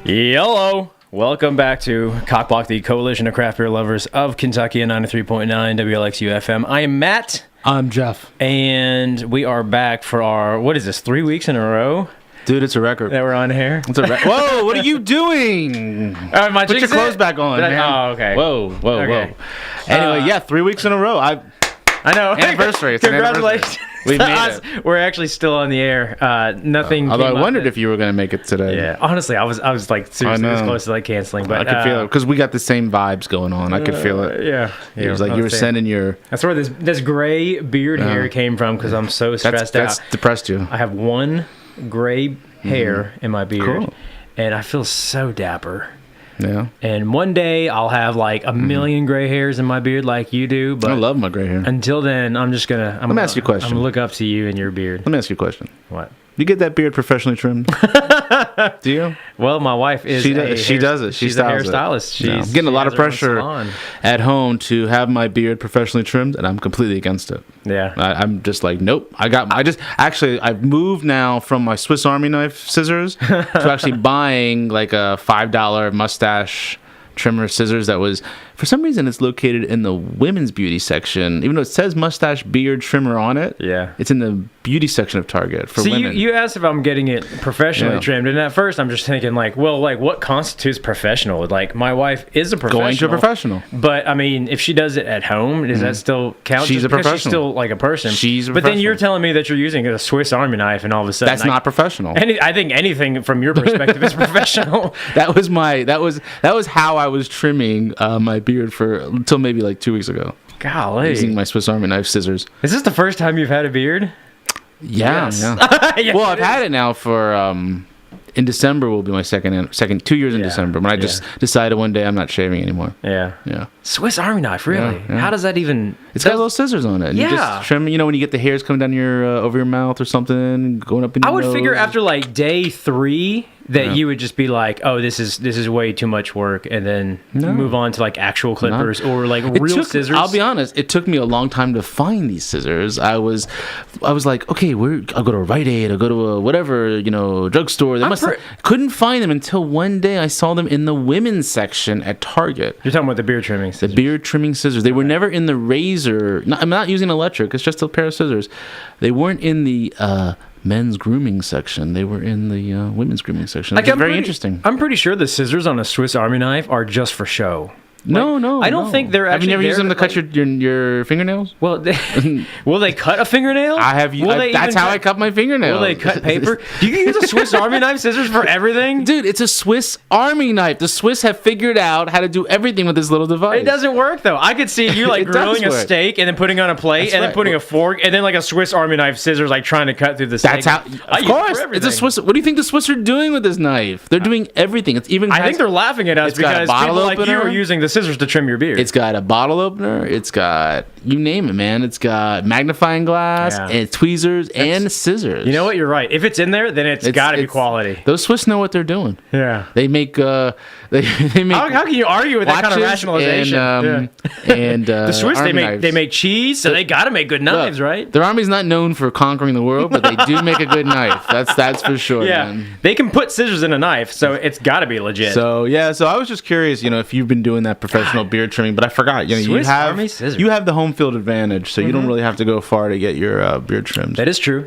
Hello. Welcome back to COCBLOK, the Coalition of Craft Beer Lovers of Kentucky at 93.9 WLXU FM. I am Matt. I'm Jeff. And we are back for our, what is this, 3 weeks in a row? Dude, it's a record. That we're on here? It's a Whoa, what are you doing? Put your clothes back on, man. Oh, okay. Whoa. Anyway, yeah, 3 weeks in a row. I know. Anniversary. It's Congratulations. We made it. We're actually still on the air. Nothing. Although I wondered if you were going to make it today. Yeah, honestly, I was like seriously this close to like canceling, but I could feel it because we got the same vibes going on. I could feel it. Yeah. It was like you were sending your. That's where this gray beard hair came from because I'm so stressed out. That's depressed you. I have one gray hair in my beard, and I feel so dapper. Yeah. And one day I'll have like a million gray hairs in my beard like you do. But I love my gray hair. Until then, I'm just gonna. Let me ask you a question. I'm gonna look up to you and your beard. Let me ask you a question. What? You get that beard professionally trimmed? Do you? Well, my wife is. She does it. She's a hairstylist. She's getting a lot of pressure at home to have my beard professionally trimmed, and I'm completely against it. Yeah. I'm just like, nope. I've moved now from my Swiss Army knife scissors to actually buying like a $5 mustache trimmer scissors that was, for some reason, it's located in the women's beauty section. Even though it says mustache beard trimmer on it, yeah, it's in the beauty section of Target for women. You asked if I'm getting it professionally trimmed, and at first I'm just thinking like, well, like what constitutes professional? Like my wife is a professional. Going to a professional. But I mean, if she does it at home, does that still count? She's a professional. She's still like a person. She's a But professional. then you're telling me that you're using a Swiss Army knife, and all of a sudden that's not professional. I think anything from your perspective is professional. That was how I was trimming my beard until maybe like 2 weeks ago. Golly. Using my Swiss Army knife scissors. Is this the first time you've had a beard? Yeah. Yes. Yes, well, I've had it now for in December will be my second 2 years in December. When I just decided one day I'm not shaving anymore. Yeah. Swiss Army knife, really? Yeah. How does that even? It's got little scissors on it. And you just trim. You know when you get the hairs coming down your over your mouth or something, going up in your nose. I would figure after like day 3 that you would just be like, oh, this is way too much work, and then move on to like actual clippers or like real scissors. I'll be honest, it took me a long time to find these scissors. I was like, okay, I'll go to a Rite Aid, I'll go to a whatever, drugstore. Couldn't find them until one day I saw them in the women's section at Target. You're talking about the beard trimming scissors. The beard trimming scissors. They were never in the razor. I'm not using electric. It's just a pair of scissors. They weren't in the men's grooming section. They were in the women's grooming section. Like, very interesting. I'm pretty sure the scissors on a Swiss Army knife are just for show. No. I don't think they're actually. Have you never used them to cut your fingernails? Well, will they cut a fingernail? I have. That's how I cut my fingernails. Will they cut paper? Do you use a Swiss Army knife scissors for everything? Dude, it's a Swiss Army knife. The Swiss have figured out how to do everything with this little device. It doesn't work though. I could see you like grilling a steak and then putting on a plate then putting a fork and then like a Swiss Army knife scissors like trying to cut through the steak. That's how. Of course, it's a Swiss. What do you think the Swiss are doing with this knife? They're doing everything. It's even. I think they're laughing at us because people like you are using the scissors to trim your beard. It's got a bottle opener. It's got, you name it, man. It's got magnifying glass and tweezers and scissors. You know what? You're right. If it's in there, then it's got to be quality. Those Swiss know what they're doing. Yeah. They make. They make. How can you argue with that kind of rationalization? And the Swiss, they make cheese, so they got to make good knives, right? Their army's not known for conquering the world, but they do make a good knife. That's for sure. Yeah. Man. They can put scissors in a knife, so it's got to be legit. So I was just curious, if you've been doing that professional beard trimming, but I forgot. Swiss Army scissors. You have the home field advantage, so you don't really have to go far to get your beard trimmed. That is true.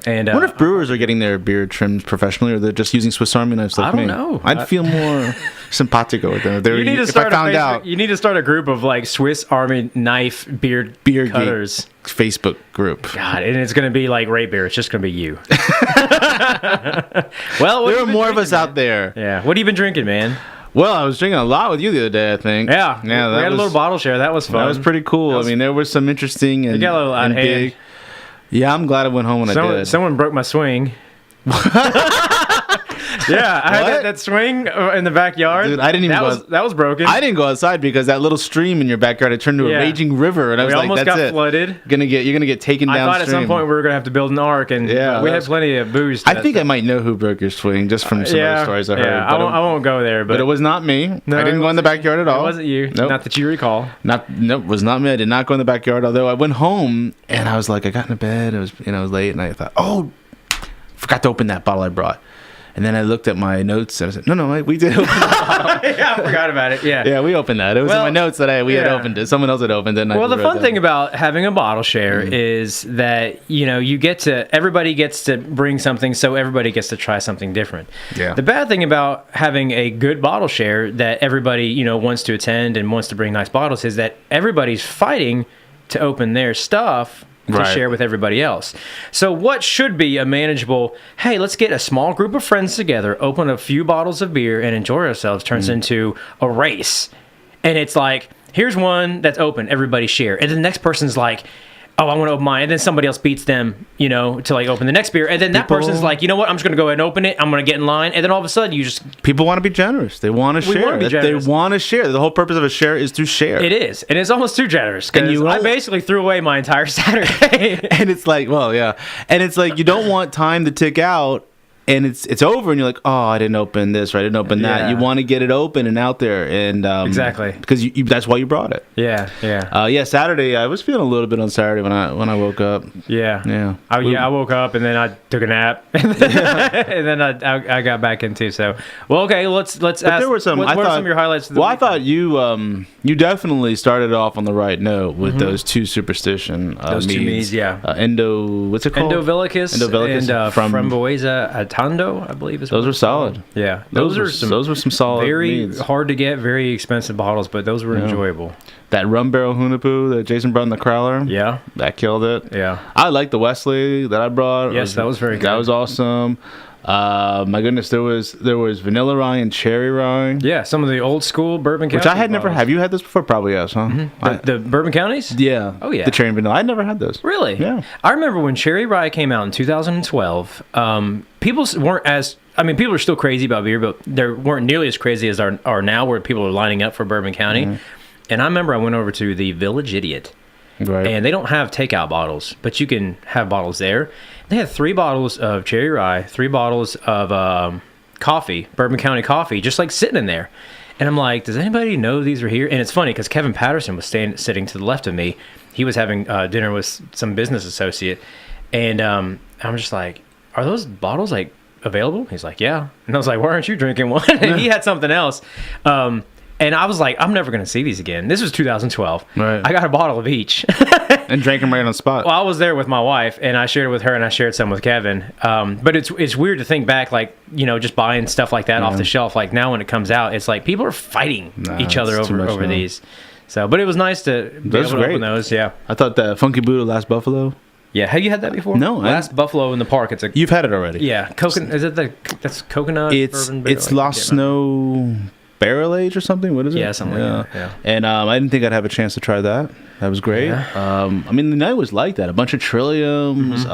And I wonder if brewers are getting their beard trimmed professionally, or they're just using Swiss Army knives like me. I don't know. I'd feel more simpatico with them. You need to start a group of like Swiss Army knife beard cutters. Facebook group. God, and it's going to be like Ray Beer. It's just going to be you. Well, there are more of us out there. Yeah. What have you been drinking, man? Well, I was drinking a lot with you the other day, I think. Yeah. We had a little bottle share. That was fun. That was pretty cool. There was some interesting and, it got a little out of hand. Yeah, I'm glad I went home when I did. Someone broke my swing. Yeah, I had that swing in the backyard. Dude, I didn't even that was broken. I didn't go outside because that little stream in your backyard had turned into a raging river, and I was like, "That's it." We almost got flooded. You're gonna get taken downstream. I thought at some point we were gonna have to build an ark, and we had plenty of booze. I think I might know who broke your swing just from some other stories I heard. Yeah, I won't go there, but it was not me. No, I didn't go in the backyard at all. It wasn't you. Nope. Not that you recall. It was not me. I did not go in the backyard. Although I went home and I was like, I got into bed. It was late, and I thought, forgot to open that bottle I brought. And then I looked at my notes and I said, no, we did open the bottle. Yeah, I forgot about it. Yeah. Yeah, we opened that. It was in my notes that we had opened it. Someone else had opened it. Well, the fun thing about having a bottle share is that, everybody gets to bring something, so everybody gets to try something different. Yeah. The bad thing about having a good bottle share that everybody, wants to attend and wants to bring nice bottles is that everybody's fighting to open their stuff to share with everybody else. So what should be a manageable, hey, let's get a small group of friends together, open a few bottles of beer and enjoy ourselves, turns into a race. And it's like, here's one that's open, everybody share. And then the next person's like, oh, I want to open mine. And then somebody else beats them, to open the next beer. And then that person's like, you know what? I'm just going to go ahead and open it. I'm going to get in line. And then all of a sudden people want to be generous. They want to share. They want to share. The whole purpose of a share is to share. It is. And it's almost too generous because I basically threw away my entire Saturday. And it's like, well, yeah. And it's like, you don't want time to tick out. And it's over, and you're like, oh, I didn't open this, or I didn't open that. Yeah. You want to get it open and out there, and exactly because that's why you brought it. Yeah. Saturday, I was feeling a little bit on Saturday when I woke up. Yeah. I woke up and then I took a nap, and then I got back into. So, well, okay, let's ask. There were some. What are some of your highlights? I thought you definitely started off on the right note with those two superstition those two meads. Yeah. What's it called? Endovillicus and Framboesa Atando, I believe is. Those were solid. Yeah, those were some solid. Very meads. hard to get, very expensive bottles, but those were enjoyable. That rum barrel Hunapu that Jason brought in the Crowler. Yeah, that killed it. Yeah, I like the Wesley that I brought. Yes, that was very good. That was awesome. My goodness, there was vanilla rye and cherry rye. Yeah, some of the old school Bourbon County. Which I had never. Have you had this before? Probably yes, huh? Mm-hmm. The Bourbon Counties? Yeah. Oh yeah. The cherry and vanilla. I'd never had those. Really? Yeah. I remember when cherry rye came out in 2012. People weren't as. I mean, people are still crazy about beer, but they weren't nearly as crazy as are now, where people are lining up for Bourbon County. Mm-hmm. And I remember I went over to the Village Idiot. Right. And they don't have takeout bottles, but you can have bottles there. They had 3 bottles of cherry rye, 3 bottles of coffee, Bourbon County coffee, just like sitting in there. And I'm like, does anybody know these are here? And it's funny because Kevin Patterson was sitting to the left of me. He was having dinner with some business associate. And I'm just like, are those bottles like available? He's like, yeah. And I was like, why aren't you drinking one? And he had something else. And I was like, I'm never going to see these again. This was 2012. Right. I got a bottle of each. And drank them right on the spot. Well, I was there with my wife, and I shared it with her, and I shared some with Kevin. But it's weird to think back, like, just buying stuff like that off the shelf. Like, now when it comes out, it's like people are fighting each other over these. So, but it was nice to be able to open those. Yeah. I thought the Funky Buddha Last Buffalo. Yeah, have you had that before? No. Last Buffalo in the Park. You've had it already. Yeah. Is it that's coconut? It's Lost Snow barrel age or something. What is it? Yeah, something like that. Yeah. And I didn't think I'd have a chance to try that. That was great. Yeah. I mean, the night was like that. A bunch of Trilliums,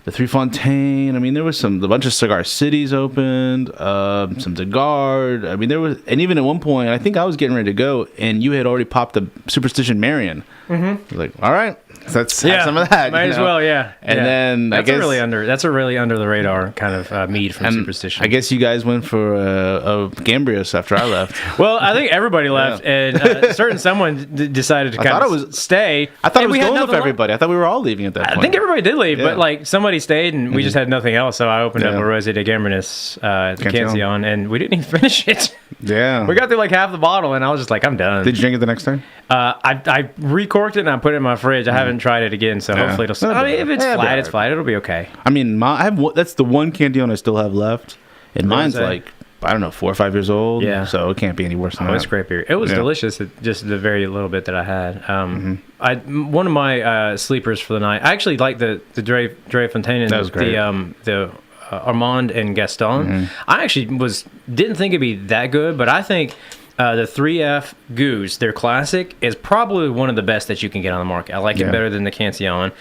the Three Fontaine. I mean, there was a bunch of Cigar Cities opened, some DeGard. I mean, and even at one point, I think I was getting ready to go, and you had already popped the Superstition Marion. Mm-hmm. Like, all right, let's have some of that. Might as well, yeah. And then that's a really under the radar kind of mead from Superstition. I guess you guys went for a Gambrius after I left. Well, I think everybody left, and someone decided to stay. I thought it was going with everybody. I thought we were all leaving at that point. I think everybody did leave, but like somebody stayed, and we just had nothing else. So I opened up a Rosé de Gambrinus Cantillon, and we didn't even finish it. Yeah, we got through like half the bottle, and I was just like, I'm done. Did you drink it the next time? I recorked it and I put it in my fridge. I haven't tried it again, so hopefully it'll. I mean, if it's flat, it's flat. It'll be okay. I mean, that's the one Cantillon I still have left, and mine's like, I don't know, 4 or 5 years old. Yeah, so it can't be any worse than that. It's great beer. It was delicious. Just the very little bit that I had. One of my sleepers for the night. I actually like the Dre Fontaine. That was great. The Armand and Gaston. I actually didn't think it'd be that good, but I think the 3F Goose, their classic, is probably one of the best that you can get on the market. I like it better than the Cantillon.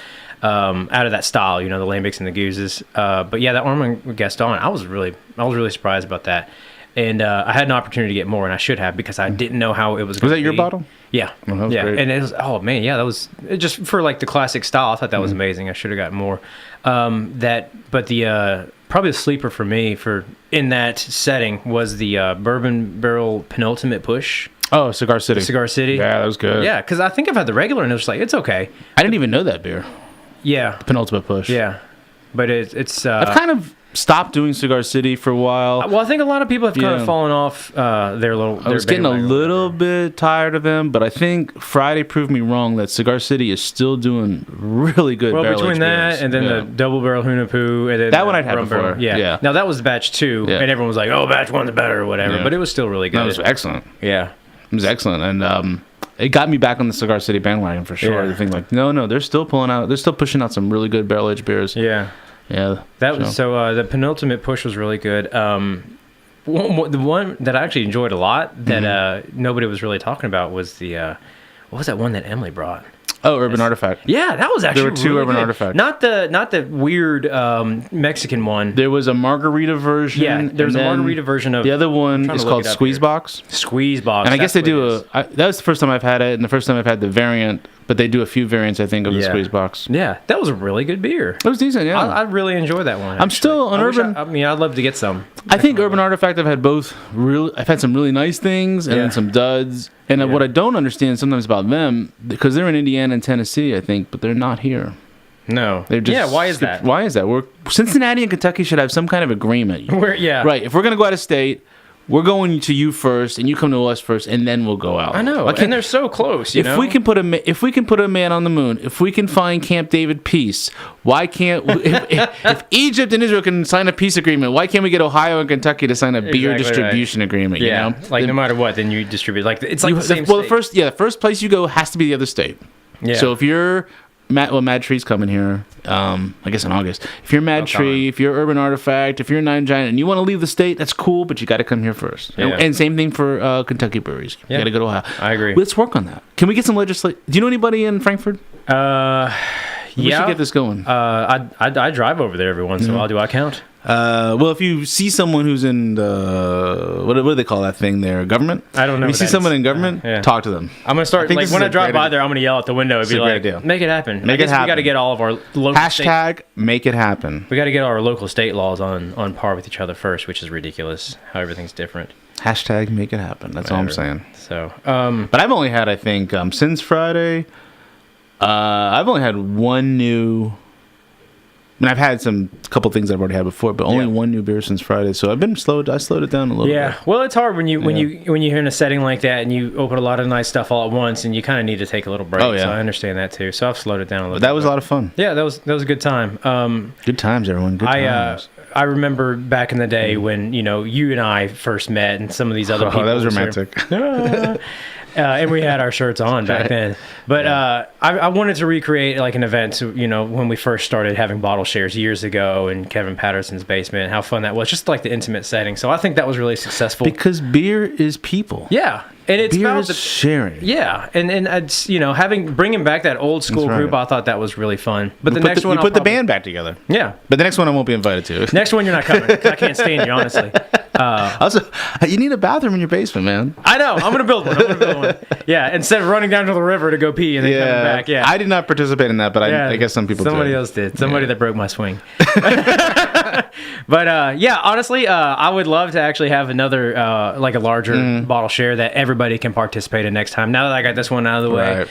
Out of that style, the lambics and the gooses. But yeah, that Armand Gaston, I was really surprised about that. And I had an opportunity to get more, and I should have, because I didn't know how it was going to be. Was that your bottle? Yeah. Oh, that was great. And it was, oh man, yeah, that was just for like the classic style. I thought that was amazing. I should have gotten more. But the probably the sleeper for me in that setting was the Bourbon Barrel Penultimate Push. Oh, Cigar City. Cigar City. Yeah, that was good. Yeah, because I think I've had the regular, and it was like, it's okay. I didn't even know that beer. Yeah. The Penultimate Push. Yeah. But it's I've kind of stopped doing Cigar City for a while. Well, I think a lot of people have kind of fallen off their little. I was getting a little bit tired of them, but I think Friday proved me wrong that Cigar City is still doing really good. Well, between that and then the double barrel Hunapoo, and then that one I'd had before. Yeah. Now that was batch 2, and everyone was like, "Oh, batch 1's better" or whatever. But it was still really good. It was excellent. Yeah, it was excellent, and it got me back on the Cigar City bandwagon for sure. Yeah. The thing like, no, they're still pushing out some really good barrel aged beers. Yeah. Yeah. That was the penultimate push was really good. The one that I actually enjoyed a lot that nobody was really talking about was the what was that one that Emily brought? Oh, Urban Artifact. Yeah, that was actually there were 2 really Urban good. Artifacts. Not the weird Mexican one. There was a margarita version. Yeah, there was a margarita version of the other one is called Squeeze Box. Squeeze Box. And I guess they do that was the first time I've had it, and the first time I've had the variant. But they do a few variants, I think, of the Squeeze Box. Yeah, that was a really good beer. It was decent, yeah. I really enjoyed that one. Actually. I'm still on Urban. I'd love to get some. I think Urban Artifact, I've had both. I've had some really nice things and then some duds. And what I don't understand sometimes about them, because they're in Indiana and Tennessee, I think, but they're not here. No. They're just why is that? Why is that? Cincinnati and Kentucky should have some kind of agreement. Right, if we're going to go out of state, we're going to you first, and you come to us first, and then we'll go out. I know, and they're so close. If we can put a man on the moon, if we can find Camp David peace, why can't if Egypt and Israel can sign a peace agreement? Why can't we get Ohio and Kentucky to sign a beer distribution agreement? Yeah, you know? like no matter what, then you distribute. Like it's like the same. Well, the first place you go has to be the other state. Yeah. So if you're Mad Tree's coming here, I guess in August. If you're Mad Tree, if you're Urban Artifact, if you're Nine Giant, and you want to leave the state, that's cool, but you got to come here first. Yeah. And same thing for Kentucky breweries. You got to go to Ohio. I agree. Let's work on that. Can we get some legislation? Do you know anybody in Frankfurt? We should get this going. I drive over there every once in a while. Do I count? Well, if you see someone who's in the what do they call that thing there? Government? I don't know. If you see someone in government, talk to them. I'm gonna start when I drive by there. I'm gonna yell at the window and be like, "Make it happen! Make it happen!" We got to get all of our local hashtag make it happen. We got to get our local state laws on par with each other first, which is ridiculous. How everything's different. Hashtag make it happen. That's all I'm saying. So, but I've only had, I think, since Friday, I've only had one new. I mean, I've had a couple things I've already had before, but only one new beer since Friday. So I've been I slowed it down a little bit. Yeah, well, it's hard when you're in a setting like that and you open a lot of nice stuff all at once, and you kind of need to take a little break. Oh, yeah. So I understand that too. So I've slowed it down a little. But that was a lot of fun. Yeah, that was a good time. Good times, everyone. Good times. I remember back in the day when you and I first met, and some of these other people. That was romantic. And we had our shirts on back then. But I wanted to recreate like an event, when we first started having bottle shares years ago in Kevin Patterson's basement, how fun that was, just like the intimate setting. So I think that was really successful. Because beer is people. Yeah. And it's beer about is sharing. Yeah. And it's, bringing back that old school group, I thought that was really fun. But the next one, you put the band back together. Yeah. But the next one I won't be invited to. Next one you're not coming. I can't stand you, honestly. Also, you need a bathroom in your basement, man. I know. I'm going to build one. Yeah, instead of running down to the river to go pee and then coming back. Yeah, I did not participate in that, but I guess some people did. Somebody else did. Somebody that broke my swing. But honestly, I would love to actually have another like a larger bottle share that everybody can participate in next time. Now that I got this one out of the way,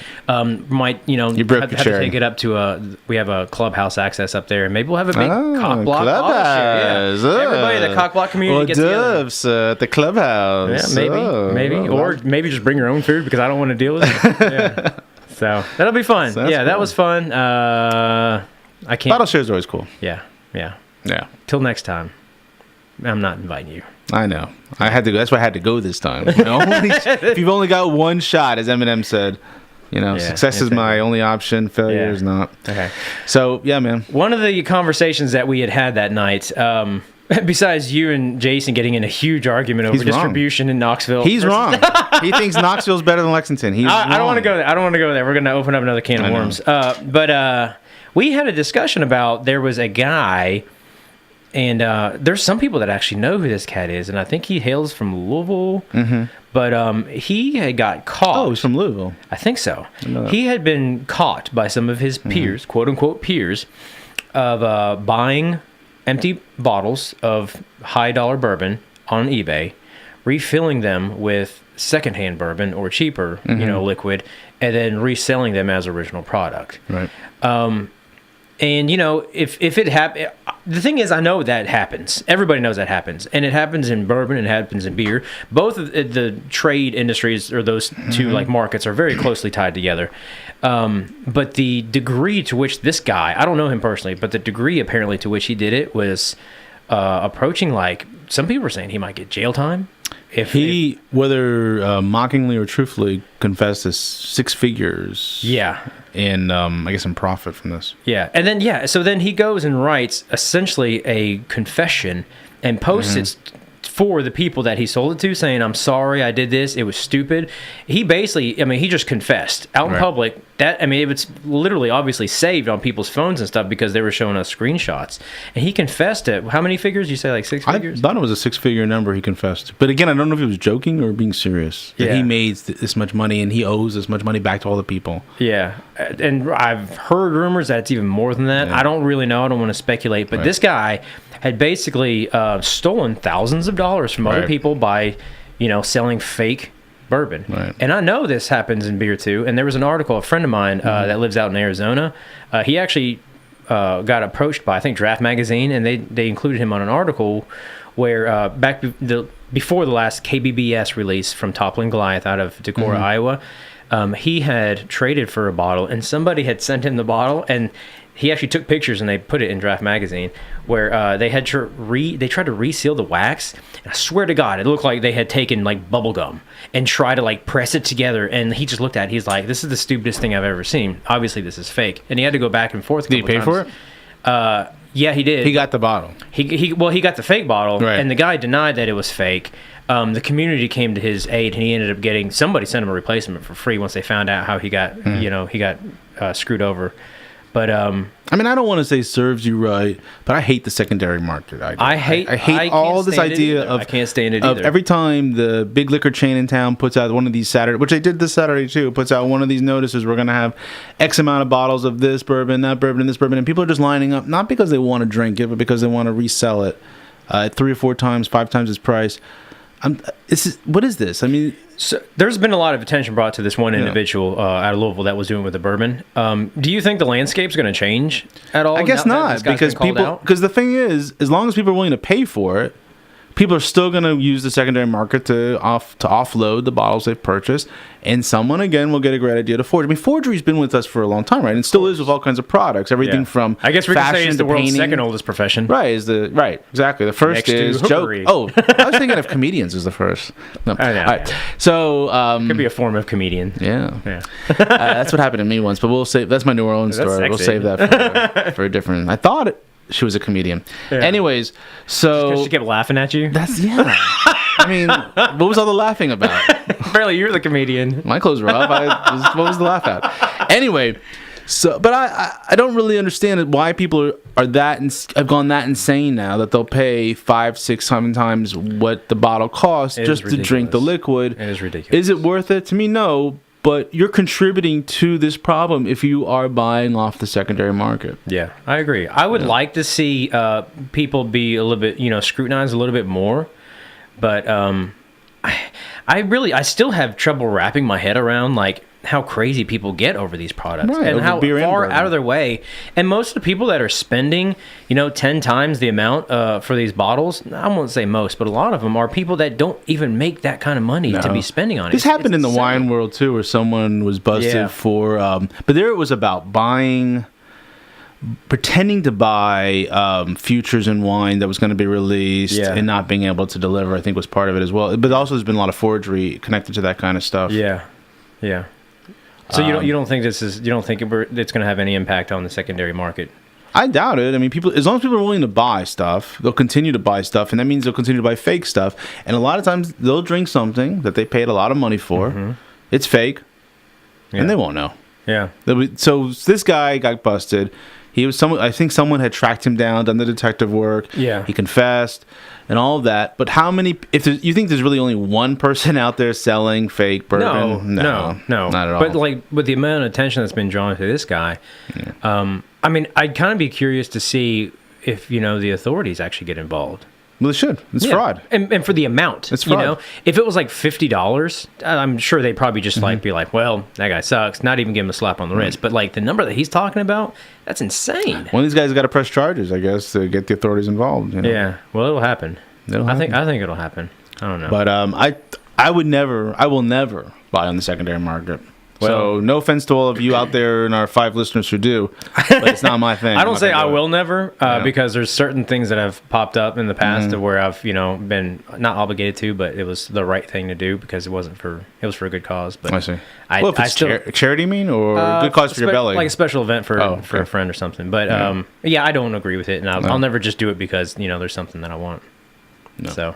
might you broke have the to cherry. take it up to we have a clubhouse access up there, and maybe we'll have a big COCBLOK bottle share. Yeah. Everybody in the COCBLOK community gets together. At the clubhouse. Yeah, maybe, or maybe just bring your own food because I don't want to deal with it. Yeah. So that'll be fun. That was fun. I can't. Bottle shares are always cool. Yeah. Till next time, I'm not inviting you. I know. I had to go. That's why I had to go this time. If you've only got one shot, as Eminem said. Success is my only option. Failure is not. Okay. So yeah, man. One of the conversations that we had that night. Besides you and Jason getting in a huge argument over distribution in Knoxville. He's wrong. He thinks Knoxville's better than Lexington. I don't want to go there. I don't want to go there. We're going to open up another can of worms. But we had a discussion about there was a guy, and there's some people that actually know who this cat is, and I think he hails from Louisville. Mm-hmm. But he had got caught. Oh, he's from Louisville. I think so. He had been caught by some of his peers, quote-unquote peers, of buying empty bottles of high-dollar bourbon on eBay, refilling them with secondhand bourbon or cheaper, liquid, and then reselling them as original product. Right. And if it happened, the thing is, I know that happens. Everybody knows that happens, and it happens in bourbon and it happens in beer. Both of the trade industries, or those two like markets, are very closely tied together. But the degree to which this guy, I don't know him personally, but the degree apparently to which he did it was approaching, like, some people were saying he might get jail time. If whether mockingly or truthfully, confessed to 6 figures. Yeah. And I guess in profit from this. Yeah. And then, so then he goes and writes essentially a confession and posts it for the people that he sold it to, saying, I'm sorry, I did this, it was stupid. He basically, he just confessed out in public. It was literally obviously saved on people's phones and stuff because they were showing us screenshots. And he confessed it. How many figures? You say like 6 figures? I thought it was a 6-figure number he confessed. But again, I don't know if he was joking or being serious. That he made this much money and he owes this much money back to all the people. Yeah. And I've heard rumors that it's even more than that. Yeah. I don't really know. I don't want to speculate. But this guy had basically stolen thousands of dollars from other people by, selling fake bourbon. And I know this happens in beer too. And there was an article, a friend of mine that lives out in Arizona, he actually got approached by, I think, Draft Magazine, and they included him on an article where before the last KBBS release from Toppling Goliath out of Decorah, Iowa, he had traded for a bottle, and somebody had sent him the bottle, and he actually took pictures and they put it in Draft Magazine, where they had they tried to reseal the wax. And I swear to God, it looked like they had taken like bubble gum and tried to like press it together. And he just looked at it. He's like, "This is the stupidest thing I've ever seen. Obviously, this is fake." And he had to go back and forth. Did he pay for it? Yeah, he did. He got the bottle. He got the fake bottle, and the guy denied that it was fake. The community came to his aid, and he ended up getting somebody sent him a replacement for free once they found out how he got he got screwed over. But I don't want to say serves you right, but I hate the secondary market idea. I hate all this idea of I can't stand it either. Every time the big liquor chain in town puts out one of these Saturday, which they did this Saturday too, puts out one of these notices, we're going to have X amount of bottles of this bourbon, that bourbon, and this bourbon, and people are just lining up, not because they want to drink it, but because they want to resell it at 3 or 4 times, 5 times its price. What is this? So there's been a lot of attention brought to this one individual out of Louisville that was doing with the bourbon. Do you think the landscape's going to change at all? I guess not, because the thing is, as long as people are willing to pay for it, people are still going to use the secondary market to offload the bottles they've purchased, and someone again will get a great idea to forge. Forgery's been with us for a long time, right? And still is with all kinds of products, everything from I guess we can say it's the world's painting. Second oldest profession. Right, exactly. The first is joke. Oh, I was thinking of comedians as the first. No. All right. So could be a form of comedian. Yeah. That's what happened to me once, but we'll save. That's my New Orleans story. We'll save that for a different. I thought she was a comedian. Yeah. Anyways, so she kept laughing at you. What was all the laughing about? Apparently, you're the comedian. My clothes were off. What was the laugh at? Anyway, but I don't really understand why people are have gone that insane now that they'll pay 5, 6, 7 times what the bottle costs just to drink the liquid. It is ridiculous. Is it worth it? To me, no. But you're contributing to this problem if you are buying off the secondary market. Yeah, I agree. I would like to see people be a little bit, scrutinized a little bit more. But I still have trouble wrapping my head around like how crazy people get over these products and how far out of their way. And most of the people that are spending, 10 times the amount for these bottles, I won't say most, but a lot of them are people that don't even make that kind of money to be spending on it. This happened in the wine world too, where someone was busted for, but there it was about pretending to buy futures in wine that was going to be released and not being able to deliver, I think was part of it as well. But also there's been a lot of forgery connected to that kind of stuff. Yeah. So you don't think it's going to have any impact on the secondary market? I doubt it. People, as long as people are willing to buy stuff, they'll continue to buy stuff, and that means they'll continue to buy fake stuff. And a lot of times they'll drink something that they paid a lot of money for. Mm-hmm. It's fake, and they won't know. Yeah. So this guy got busted. He was I think someone had tracked him down, done the detective work. Yeah. He confessed and all of that. But how many? You think there's really only one person out there selling fake bourbon? No, not at all. But like with the amount of attention that's been drawn to this guy, I'd kind of be curious to see if the authorities actually get involved. Well, it should. It's fraud. And for the amount. It's fraud. You know, if it was like $50, I'm sure they'd probably just like be like, well, that guy sucks. Not even give him a slap on the wrist. But like the number that he's talking about, that's insane. One of these guys got to press charges, I guess, to get the authorities involved. You know? Yeah. Well, it'll happen. I think it'll happen. I don't know. But I will never buy on the secondary market. Well, so no offense to all of you out there and our 5 listeners who do, but it's not my thing. I don't say I will never, because there's certain things that have popped up in the past where I've been not obligated to, but it was the right thing to do because it was for a good cause. But I see. If it's charity, you mean, or good cause for your belly, like a special event for a friend or something. But I don't agree with it, and I'll never just do it because there's something that I want. No. So.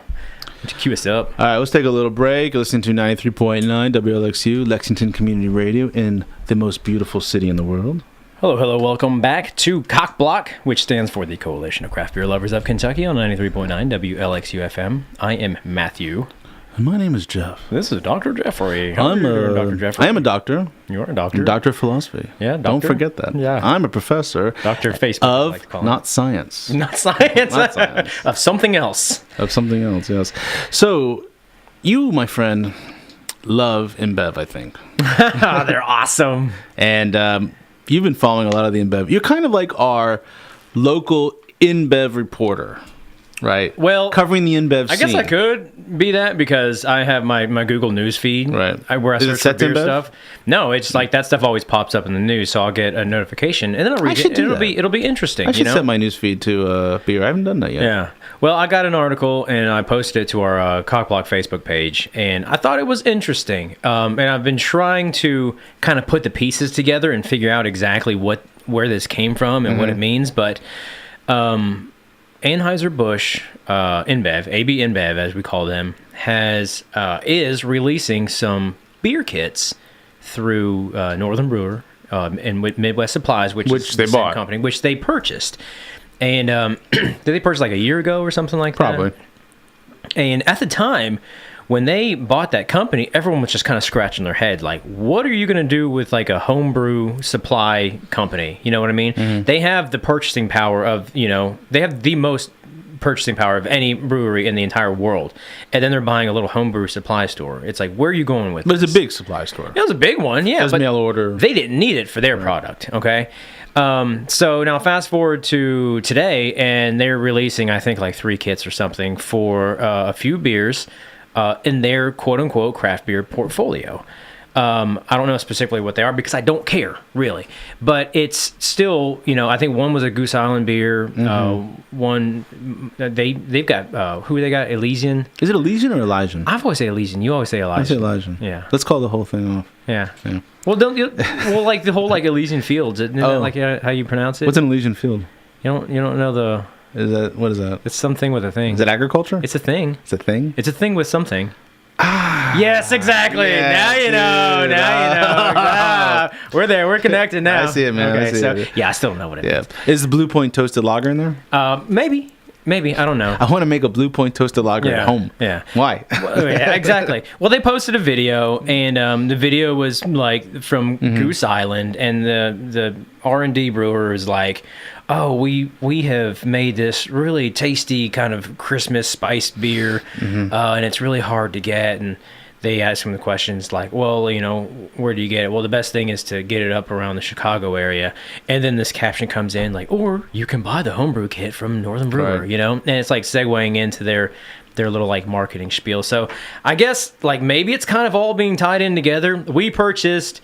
Cue us up. All right, let's take a little break. Listen to 93.9 WLXU, Lexington Community Radio in the most beautiful city in the world. Hello. Welcome back to COCBLOK, which stands for the Coalition of Craft Beer Lovers of Kentucky on 93.9 WLXU FM. I am Matthew. And my name is Jeff. This is Dr. Jeffrey. Dr. Jeffrey. I am a doctor. You are a doctor. I'm a doctor of philosophy. Yeah, doctor. Don't forget that. Yeah. I'm a professor. Dr. Facebook. Of like to call not science. Not science. Not science. Of something else. Of something else, yes. So, you, my friend, love InBev, I think. They're awesome. And you've been following a lot of the InBev. You're kind of like our local InBev reporter. Right. Well, covering the InBev scene. I guess I could be that because I have my Google News feed. Right. Where I search for beer stuff. No, it's like that stuff always pops up in the news, so I'll get a notification and then I'll read it. And it'll be interesting. I should set my news feed to beer. I haven't done that yet. Yeah. Well, I got an article and I posted it to our COCBLOK Facebook page, and I thought it was interesting. And I've been trying to kind of put the pieces together and figure out exactly where this came from and what it means, but. Anheuser-Busch InBev, AB InBev as we call them, is releasing some beer kits through Northern Brewer and with Midwest Supplies, which is they the bought. same company, which they purchased. And did they purchase like a year ago or something like that? Probably. And at the time, when they bought that company, everyone was just kind of scratching their head, like, what are you going to do with like a homebrew supply company? You know what I mean? Mm-hmm. They have the purchasing power of, they have the most purchasing power of any brewery in the entire world. And then they're buying a little homebrew supply store. It's like, where are you going with this? But it's a big supply store. It was a big one, yeah. It was mail order. They didn't need it for their product, okay? So now fast forward to today, and they're releasing, I think, like 3 kits or something for a few beers in their quote-unquote craft beer portfolio. I don't know specifically what they are because I don't care, really. But it's still, I think one was a Goose Island beer. One, they've got, who they got? Elysian. Is it Elysian or Elysian? I've always say Elysian. You always say Elysian. I say Elysian. Yeah. Let's call the whole thing off. Yeah. Well, like the whole like Elysian Fields. Isn't that like how you pronounce it? What's an Elysian Field? You don't know the... What is that? It's something with a thing. Is it agriculture? It's a thing. It's a thing? It's a thing with something. Yes, exactly. Yeah, now you know. Now you know. We're there. We're connected now. I see it, man. Okay, I still don't know what it is. Is the Blue Point toasted lager in there? Maybe. I don't know. I want to make a Blue Point toasted lager at home. Yeah. Why? Yeah, exactly. Well, they posted a video, and the video was like from Goose Island, and the R&D brewer is like, oh, we have made this really tasty kind of Christmas spiced beer, and it's really hard to get. And they ask him the questions like, well, where do you get it? Well, the best thing is to get it up around the Chicago area. And then this caption comes in like, or you can buy the homebrew kit from Northern Brewer, And it's like segueing into their little like marketing spiel. So I guess like maybe it's kind of all being tied in together. We purchased...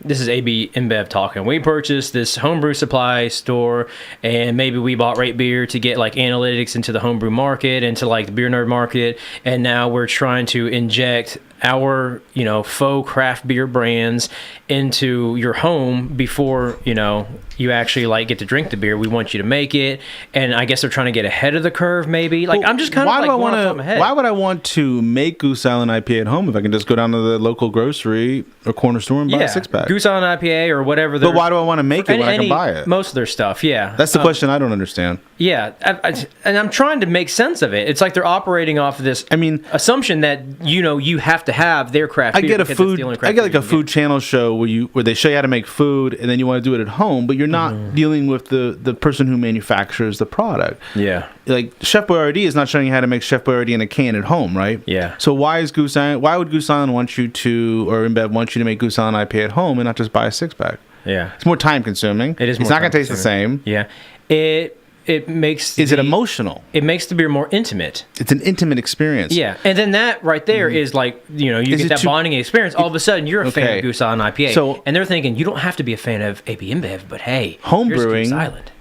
This is AB InBev talking. We purchased this homebrew supply store, and maybe we bought Rate Beer to get like analytics into the homebrew market, into like the beer nerd market, and now we're trying to inject our faux craft beer brands into your home before you actually like get to drink the beer. We want you to make it, and I guess they're trying to get ahead of the curve. Maybe like I'm just kind of like going off my head. Why would I want to make Goose Island IPA at home if I can just go down to the local grocery or corner store and buy a 6-pack? Goose Island IPA or whatever. But why do I want to make it when I can buy it? Most of their stuff, yeah. That's the question I don't understand. Yeah, and I'm trying to make sense of it. It's like they're operating off of this. Assumption that you have to have their craft beer. I get like a food channel show where they show you how to make food, and then you want to do it at home, but you're not dealing with the person who manufactures the product. Yeah, like Chef Boyardee is not showing you how to make Chef Boyardee in a can at home, right? Yeah. So why would Goose Island want you to, or InBev want you to make Goose Island IPA at home and not just buy a 6-pack? Yeah, it's more time consuming. It is. It's not going to taste the same. Yeah, it makes. Is it emotional? It makes the beer more intimate. It's an intimate experience. Yeah, and then that right there is like you get that bonding experience. All of a sudden, you're a fan of Goose Island IPA, and they're thinking you don't have to be a fan of AB InBev, but hey, homebrewing, Goose Island.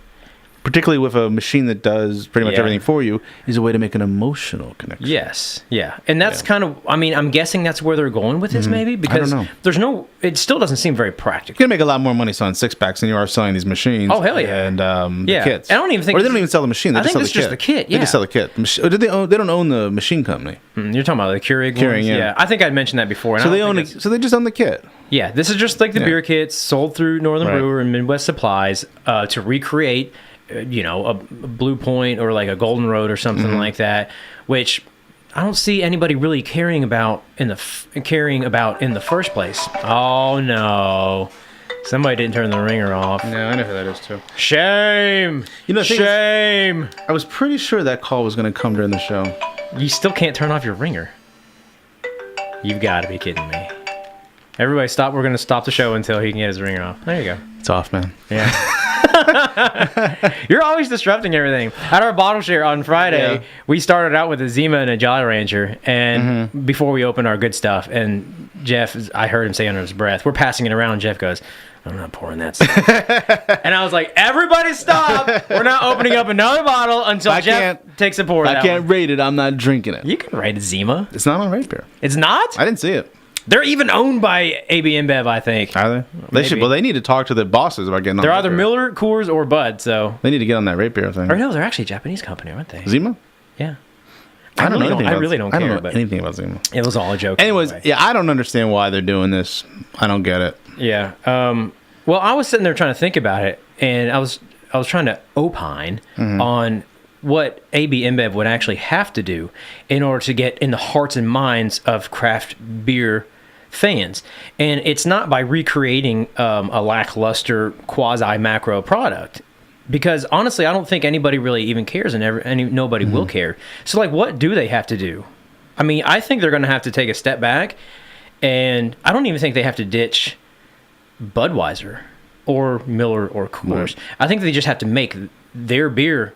Particularly with a machine that does pretty much everything for you, is a way to make an emotional connection. Yes, yeah. And that's kind of, I'm guessing that's where they're going with this maybe, because it still doesn't seem very practical. You're going to make a lot more money selling 6-packs than you are selling these machines. Oh, hell yeah. And the kits. I don't even think... Or they don't even sell the machine, they just sell the kit. just the kit, yeah. They just sell the kit. They don't own the machine company. You're talking about the Keurig ones? Yeah. I think I'd mentioned that before. So they just own the kit. Yeah, this is just like the beer kits sold through Northern Brewer and Midwest Supplies to recreate... a Blue Point or like a Golden Road or something like that, which I don't see anybody really caring about in the first place. Oh no, somebody didn't turn the ringer off. No, I know who that is too. Shame. Shame. I was pretty sure that call was going to come during the show. You still can't turn off your ringer. You've got to be kidding me. Everybody stop. We're going to stop the show until he can get his ringer off. There you go. It's off, man. Yeah. You're always disrupting everything. At our bottle share on Friday, we started out with a Zima and a Jolly Rancher, and before we opened our good stuff, and Jeff, I heard him say under his breath, we're passing it around, and Jeff goes, I'm not pouring that stuff. And I was like, everybody stop. We're not opening up another bottle until Jeff takes a pour. I can't rate it. I'm not drinking it. You can rate a Zima. It's not on Rate Beer. It's not? I didn't see it. They're even owned by AB InBev, I think. Are they? They should. Well, they need to talk to the bosses about getting on. They're either Miller, Coors, or Bud. So they need to get on that Rate Beer thing. Or no, they're actually a Japanese company, aren't they? Zima? Yeah. I don't know anything about, I really don't care. I don't know anything about Zima. It was all a joke. Anyways, I don't understand why they're doing this. I don't get it. Yeah. Well, I was sitting there trying to think about it, and I was trying to opine on what AB InBev would actually have to do in order to get in the hearts and minds of craft beer fans. And it's not by recreating a lackluster quasi-macro product. Because honestly, I don't think anybody really even cares, and nobody will care. So, like, what do they have to do? I mean, I think they're going to have to take a step back, and I don't even think they have to ditch Budweiser or Miller or Coors. Right. I think they just have to make their beer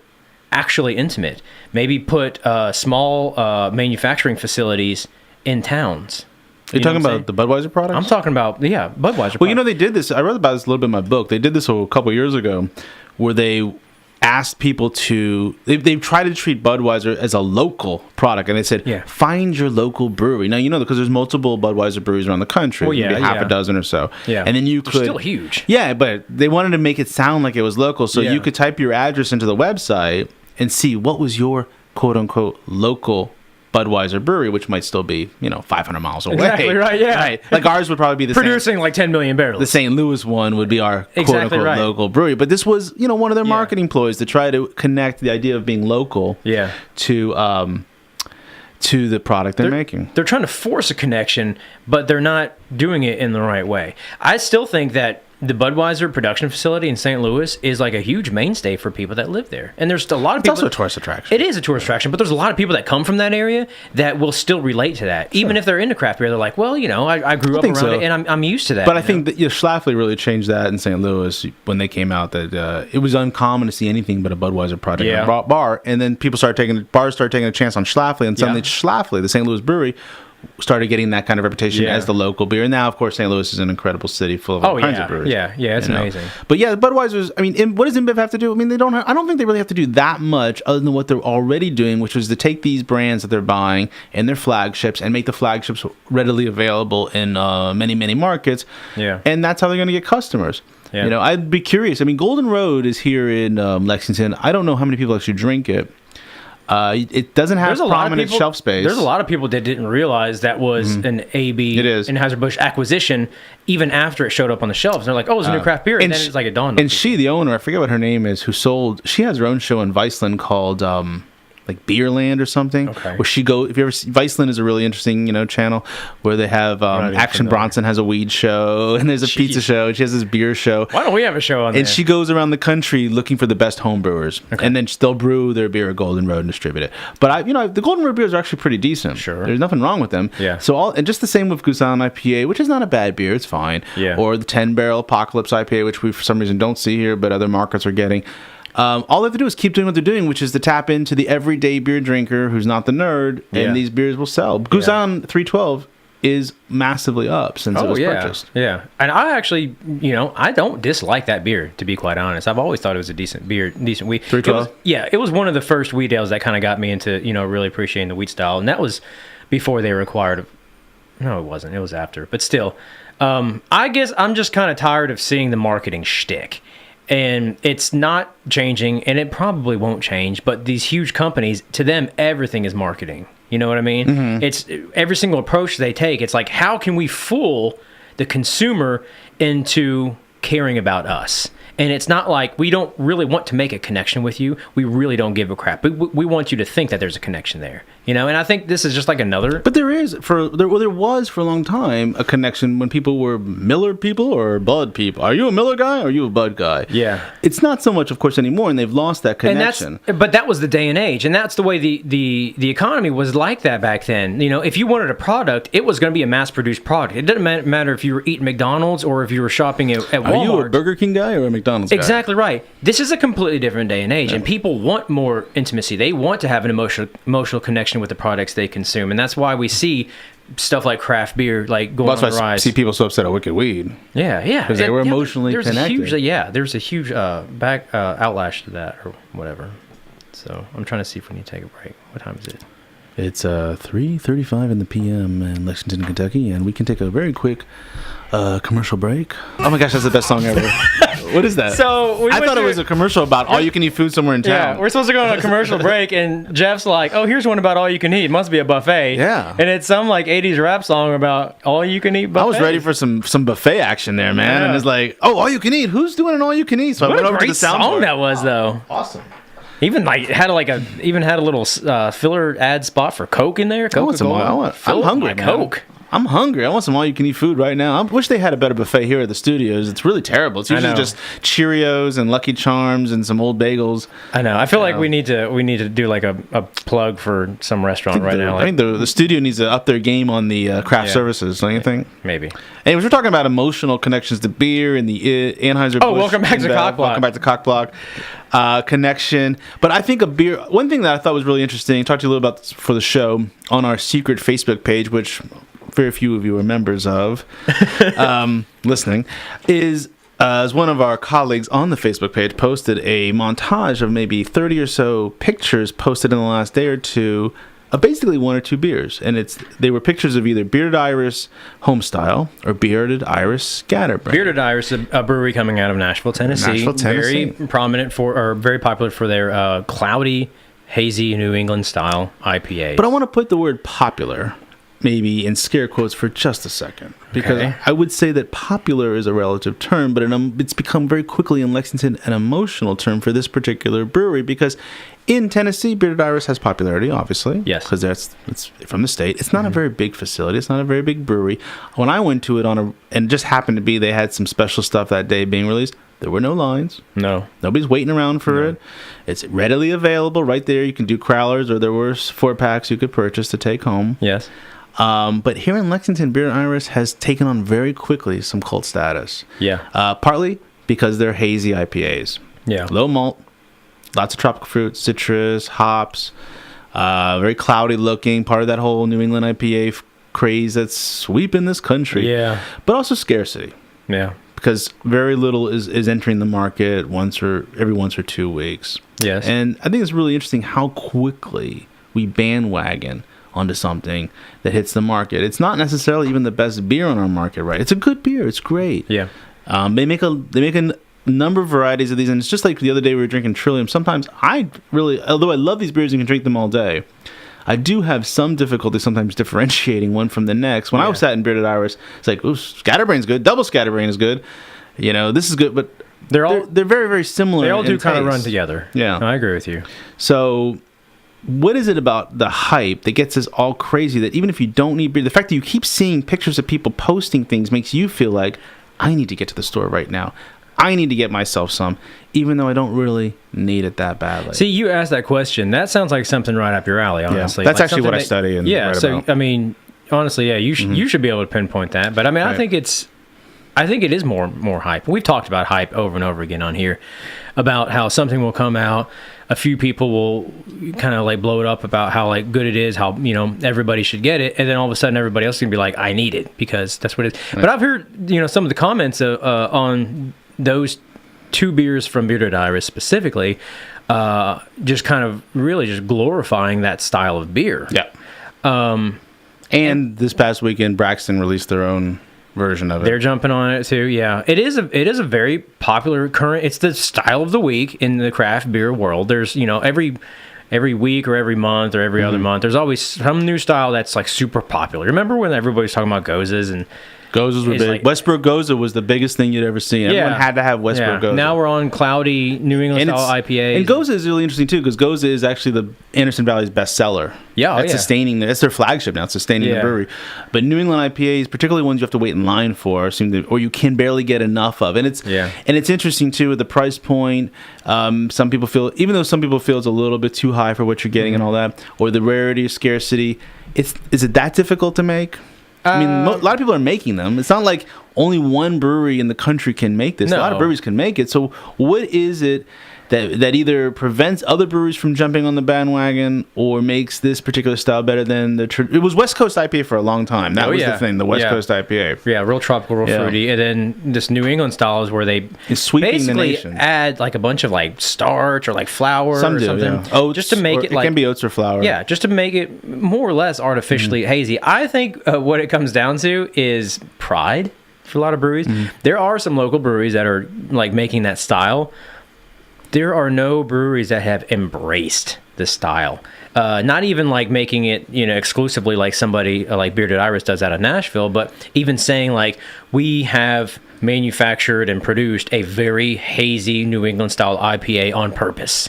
actually intimate. Maybe put small manufacturing facilities in towns. You're talking about the Budweiser products? I'm talking about, Budweiser products. Well, they did this. I wrote about this a little bit in my book. They did this a couple of years ago where they asked people to... They tried to treat Budweiser as a local product, and they said, find your local brewery. Now, because there's multiple Budweiser breweries around the country. Well, maybe half a dozen or so. Yeah. And then They're still huge. Yeah, but they wanted to make it sound like it was local, so you could type your address into the website and see what was your quote-unquote local Budweiser brewery, which might still be, 500 miles away. Exactly right, yeah. Right. Like ours would probably be the producing like 10 million barrels. The St. Louis one would be our quote-unquote local brewery. But this was, one of their marketing ploys to try to connect the idea of being local to the product they're making. They're trying to force a connection, but they're not doing it in the right way. I still think that the Budweiser production facility in St. Louis is like a huge mainstay for people that live there. And there's a lot of people... It's also a tourist attraction. It is a tourist attraction, but there's a lot of people that come from that area that will still relate to that. Sure. Even if they're into craft beer, they're like, well, I grew up around it and I'm used to that. But I think that Schlafly really changed that in St. Louis when they came out, that it was uncommon to see anything but a Budweiser product in a bar. And then bars started taking a chance on Schlafly, and suddenly Schlafly, the St. Louis brewery, started getting that kind of reputation as the local beer. And now, of course, St. Louis is an incredible city full of all kinds of breweries. Yeah, it's amazing. But Budweiser's, what does InBev have to do? I mean, I don't think they really have to do that much other than what they're already doing, which was to take these brands that they're buying and their flagships and make the flagships readily available in many, many markets. Yeah. And that's how they're going to get customers. Yeah. I'd be curious. Golden Road is here in Lexington. I don't know how many people actually drink it. It doesn't have prominent shelf space. There's a lot of people that didn't realize that was an AB Anheuser-Busch acquisition even after it showed up on the shelves. They're like, oh, it's a new craft beer. And then it's like it dawned on people. She, the owner, I forget what her name is, she has her own show in Viceland called like Beerland or something. Okay. Where she go, if you ever see, Viceland is a really interesting, channel where they have Action Bronson has a weed show and there's a pizza show and she has this beer show. Why don't we have a show on there? And she goes around the country looking for the best home brewers. Okay. And then they'll brew their beer at Golden Road and distribute it. But the Golden Road beers are actually pretty decent. Sure. There's nothing wrong with them. Yeah. So and just the same with Goose Island IPA, which is not a bad beer, it's fine. Yeah. Or the 10 Barrel Apocalypse IPA, which we for some reason don't see here, but other markets are getting. All they have to do is keep doing what they're doing, which is to tap into the everyday beer drinker who's not the nerd, and these beers will sell. Goose Island 312 is massively up since it was purchased. Yeah, and I actually, I don't dislike that beer, to be quite honest. I've always thought it was a decent beer, decent wheat. 312? It was one of the first wheat ales that kind of got me into, really appreciating the wheat style, and that was before they required. No, it wasn't. It was after, but still, I guess I'm just kind of tired of seeing the marketing shtick. And it's not changing, and it probably won't change. But these huge companies, to them, everything is marketing. You know what I mean? Mm-hmm. It's every single approach they take. It's like, how can we fool the consumer into caring about us? And it's not like we don't really want to make a connection with you. We really don't give a crap. We want you to think that there's a connection there. And I think this is just like another. But there was for a long time a connection when people were Miller people or Bud people. Are you a Miller guy or are you a Bud guy? Yeah. It's not so much, of course, anymore, and they've lost that connection. But that was the day and age, and that's the way the economy was like that back then. If you wanted a product, it was going to be a mass-produced product. It didn't matter if you were eating McDonald's or if you were shopping at Walmart. Are you a Burger King guy or a McDonald's guy? Exactly right. This is a completely different day and age, and people want more intimacy. They want to have an emotional connection with the products they consume, and that's why we see stuff like craft beer going on the rise. That's why I see people so upset at Wicked Weed. Yeah, because they were emotionally connected. There's a huge outlash to that or whatever. So I'm trying to see if we need to take a break. What time is it? It's 3:35 in the p.m. in Lexington, Kentucky, and we can take a very quick commercial break. Oh my gosh, that's the best song ever. What is that? So I thought it was a commercial about all-you-can-eat food somewhere in town. Yeah, we're supposed to go on a commercial break, and Jeff's like, oh, here's one about all-you-can-eat. It must be a buffet. Yeah. And it's some 80s rap song about all-you-can-eat buffet. I was ready for some buffet action there, man. Yeah. And it's like, oh, all-you-can-eat? Who's doing an all-you-can-eat? So what I went over to the soundboard. Song that was, though. Awesome. Even had a little filler ad spot for Coke in there. I'm hungry, man. Coke. I'm hungry. I want some all-you-can-eat food right now. I wish they had a better buffet here at the studios. It's really terrible. It's usually just Cheerios and Lucky Charms and some old bagels. I know. I feel like we need to do like a plug for some restaurant right now. I think the studio needs to up their game on the craft services. Don't you think? Maybe. Anyways, we're talking about emotional connections to beer and the Anheuser-Busch. Oh, welcome back to COCBLOK. Welcome back to COCBLOK. Connection. But I think one thing that I thought was really interesting, talked to you a little about for the show on our secret Facebook page, which very few of you are members of, listening, is as one of our colleagues on the Facebook page posted a montage of maybe 30 or so pictures posted in the last day or two of basically one or two beers. And they were pictures of either Bearded Iris Homestyle or Bearded Iris Scatterbrain. Bearded Iris, a brewery coming out of Nashville, Tennessee. Very prominent very popular for their cloudy, hazy New England style IPA. But I want to put the word popular maybe in scare quotes for just a second, because I would say that popular is a relative term, but it's become very quickly in Lexington an emotional term for this particular brewery, because in Tennessee, Bearded Iris has popularity, obviously. Yes. Because it's from the state. It's not a very big facility. It's not a very big brewery. When I went to it and it just happened to be they had some special stuff that day being released, there were no lines. No. Nobody's waiting around for it. It's readily available right there. You can do crowlers, or there were 4-packs you could purchase to take home. Yes. But here in Lexington, Bearded Iris has taken on very quickly some cult status. Yeah. Partly because they're hazy IPAs. Yeah. Low malt, lots of tropical fruit, citrus, hops, very cloudy looking, part of that whole New England IPA craze that's sweeping this country. Yeah. But also scarcity. Yeah. Because very little is entering the market every once or 2 weeks. Yes. And I think it's really interesting how quickly we bandwagon onto something that hits the market. It's not necessarily even the best beer on our market, right? It's a good beer. It's great. Yeah. They make number of varieties of these, and it's just like the other day we were drinking Trillium. Sometimes although I love these beers and can drink them all day, I do have some difficulty sometimes differentiating one from the next. When I was sat in Bearded Iris, it's like, ooh, Scatterbrain's good, Double Scatterbrain is good, this is good, but they're very, very similar. They all do kind of run together. Yeah, I agree with you. So, what is it about the hype that gets us all crazy that even if you don't need beer, the fact that you keep seeing pictures of people posting things makes you feel like, I need to get to the store right now. I need to get myself some, even though I don't really need it that badly. See, you asked that question. That sounds like something right up your alley, honestly. Yeah, that's actually what I study. And about. I mean, honestly, you should be able to pinpoint that. But I mean, right. I think it is more hype. We've talked about hype over and over again on here, about how something will come out, a few people will kind of like blow it up about how like good it is, how everybody should get it, and then all of a sudden everybody else is gonna be like, I need it because that's what it is. Right. But I've heard some of the comments on those two beers from Bearded Iris specifically, just kind of really just glorifying that style of beer. Yeah. And this past weekend, Braxton released their own version of it. They're jumping on it too. Yeah, it is a very popular current. It's the style of the week in the craft beer world. There's every week or every month or every other month, there's always some new style that's like super popular. Remember when everybody was talking about Gozas and Gozas were big. Like, Westbrook Goza was the biggest thing you'd ever seen. Everyone had to have Westbrook Goza. Now we're on cloudy New England style IPAs. And Goza is really interesting too, because Goza is actually the Anderson Valley's bestseller. Yeah, sustaining. That's their flagship now. It's sustaining the brewery. But New England IPAs, particularly ones you have to wait in line for, or you can barely get enough of. And it's interesting too with the price point. Some people feel, even though some people feel it's a little bit too high for what you're getting and all that, or the rarity or scarcity. Is it that difficult to make? I mean, a lot of people are making them. It's not like only one brewery in the country can make this. No. A lot of breweries can make it. So what is it that either prevents other breweries from jumping on the bandwagon or makes this particular style better than it was West Coast IPA for a long time. That was the thing, the West Coast IPA. Yeah, real tropical, real fruity. And then this New England style is where they basically add like a bunch of like starch or like flour or something. Yeah. Oats, just to make it like... It can be oats or flour. Yeah, just to make it more or less artificially hazy. I think what it comes down to is pride for a lot of breweries. There are some local breweries that are like making that style. There are no breweries that have embraced the style. Not even like making it, exclusively like somebody like Bearded Iris does out of Nashville, but even saying like, we have manufactured and produced a very hazy New England style IPA on purpose.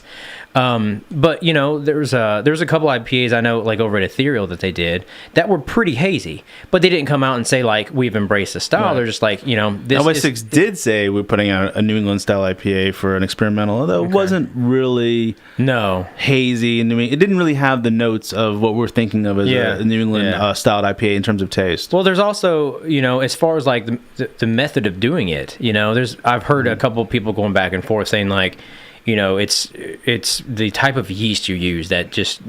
But there's a couple IPAs I know like over at Ethereal that they did that were pretty hazy, but they didn't come out and say like we've embraced the style. Right. They're just like this. LY6 did say we're putting out a New England style IPA for an experimental, although it wasn't really hazy and it didn't really have the notes of what we're thinking of as a New England styled IPA in terms of taste. Well, there's also as far as like the method of doing it, I've heard a couple of people going back and forth saying like, it's the type of yeast you use that just